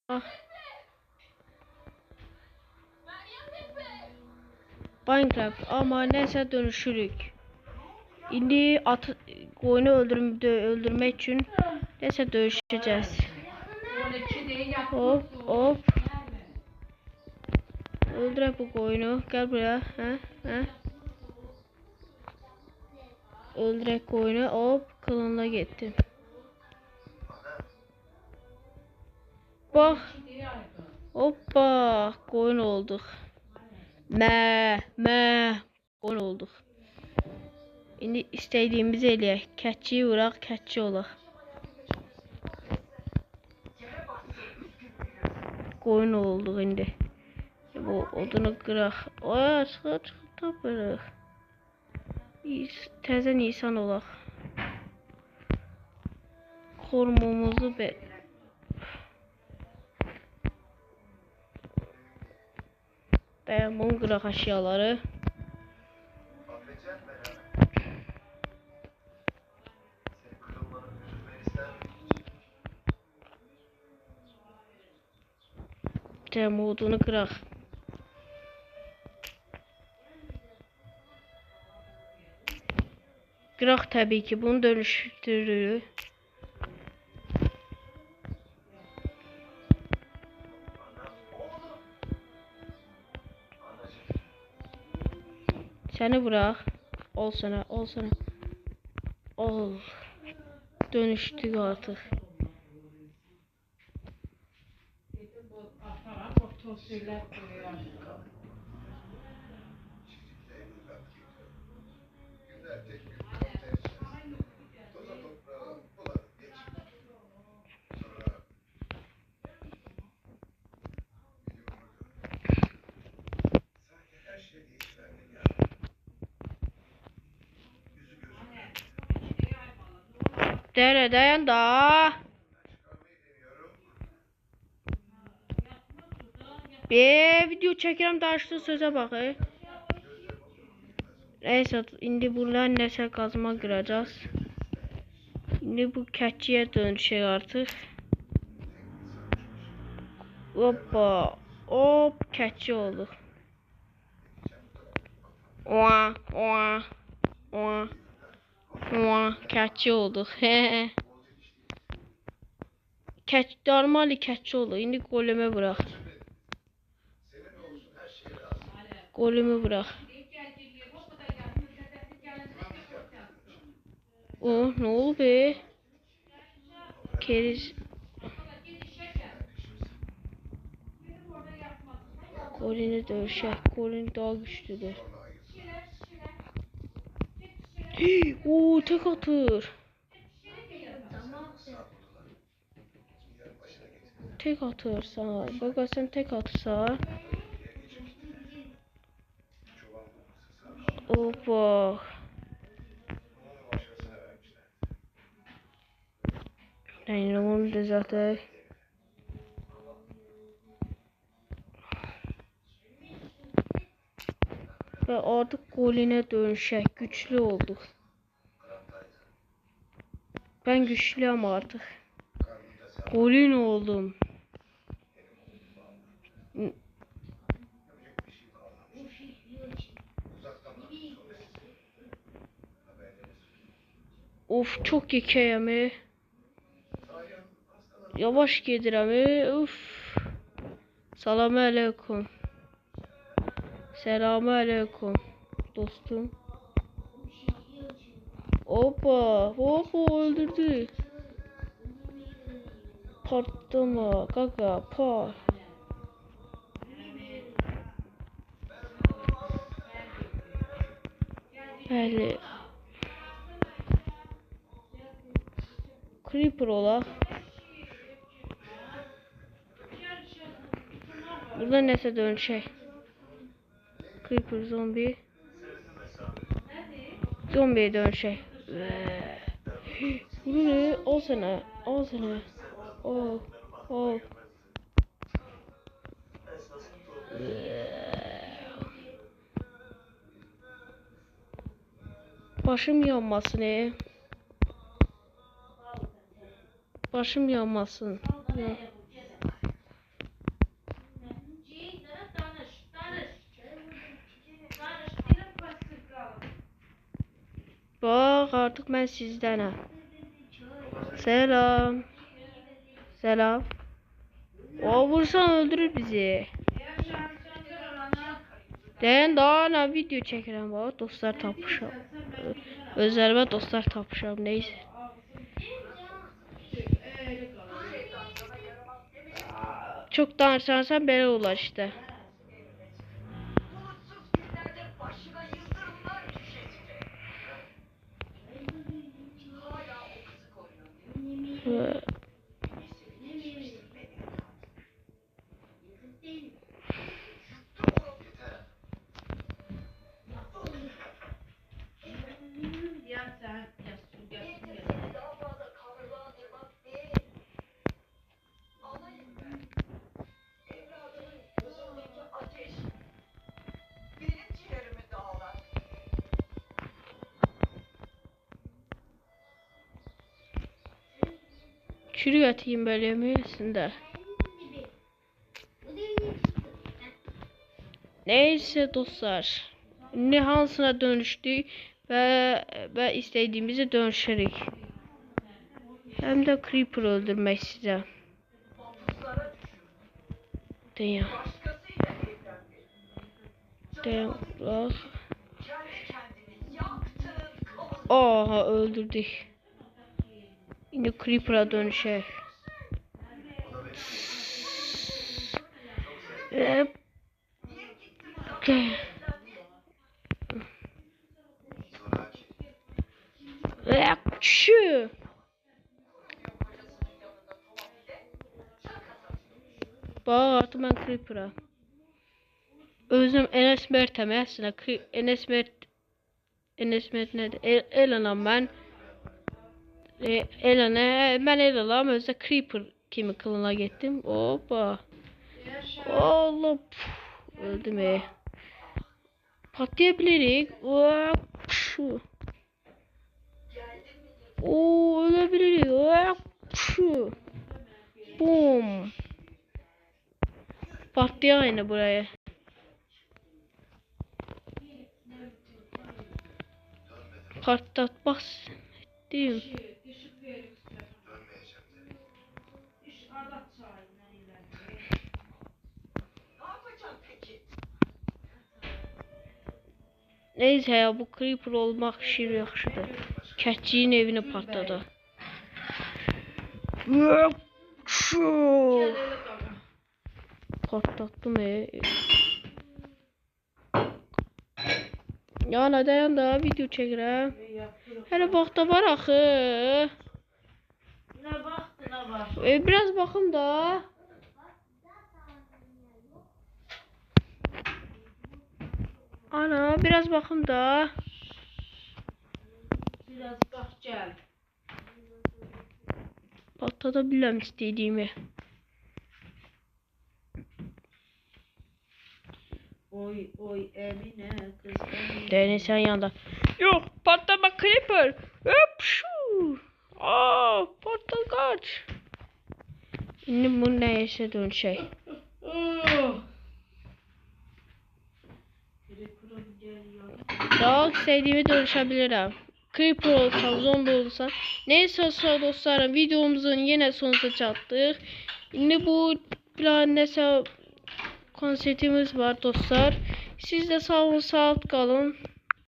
Ah. Minecraft ama neyse dönüşürük. İndi koyunu öldürmek için neyse dövüşeceğiz. Hop hop. Öldür bu koyunu. Gel buraya. He. Öldür koyunu. Hop kılığına gittim. Bak. Hoppa. Koyun olduk. Koyun olduk. Şimdi istediğimizi eləyək. Keçiyi vuraq, keçi olaq. Koyun olduq indi. Bu odunu qıraq. Oya, çıx tapırıq. Təzə Nisan olaq. Xormumuzu ver. Dayan, bunu qıraq əşyaları. Dayan, odunu qıraq. Qıraq təbii ki, bunu dönüşdürürük. Səni bırak. Ol sana. Ol. Dönüştük artık. Dayan da. Video çekiyorum da açtı söze bak. Neyse indi buradan nəsə qazma qıracağız. İndi bu keçiyə dönüşək artıq. Hoppa. Hop keçi olduq. Keçi olduq. Normal keçi oldu. İndi goleme bırak. Golümü bırak. Ne oldu be? Keriz. Golünü dövüşək. Golün daha güçlüdür. Oo, tek atır. Tek atırsa. Bak sen tek atırsa. Hoppa. Yani onu da zaten. Ve artık golüne dönüşək. Güçlü olduk. Ben güçlüyüm artık. Golün oldum. Of çok yekəyəm. Yavaş gedirəm. Uf. Salamü aleyküm. Selamun aleyküm dostum. Hoppa öldürdü. Patlama kaka par. Bəli. Creeper olaq. Burada nəsə dönüşək. Creeper zombi. Zombiye dönüşək. Bu ne? Al sana. Oh. Başım yanmasın. Başım yanmasın. artık ben sizdenim. Selam. Selam. O vursan öldürür bizi. Ben daha ne video çekerim bak. Dostlar tapışam. Özlerime dostlar tapışam. Neyse. Çok danışarsan böyle olur işte. Çürü atayım böyle mühesinde. Neyse dostlar. Ne hansına dönüştü ve istediğimize dönüşerek. Hem de Creeper öldürmek size. Dayan. Dayan. Bak. Aha öldürdük. Yine Creeper'a dönüşer. Şu. Bak artık ben Creeper'a. Özüm Enes Mert'e mesela Enes Mert nedir? Elanam ben. Elana ben Elanam özde Creeper kimi kılına gittim. Hoppa. Allah. Öldüm patlayabilirik. Şu. Oo ölebilirik. Şu. Boom. Patlıyor aynı buraya. Patlatmak değil. Neyse ya bu Creeper olmak şir yaxşıdır. Keçiyin evini patladı. Şu. Patlattım Ya neden daha video çekirəm? Hele vaxta var axı. Ne baktı ne var? Biraz bakım da. Ana biraz bakım da. Biraz bak gel. Patlatabilirim istediğimi. Oy oy Emine kız Emine. Dene sen yanında. Yok patlama Creeper. Hop şu. Aa patla kaç. Şimdi bu neyse dönüşey. Daha istediğimi dönüşebilirim. Creeper olsam, zombi olsam. Neyse dostlarım videomuzun yine sonuna çattık. Şimdi bu plan neyse konseptimiz var dostlar. Siz de sağ olun, sağlık kalın.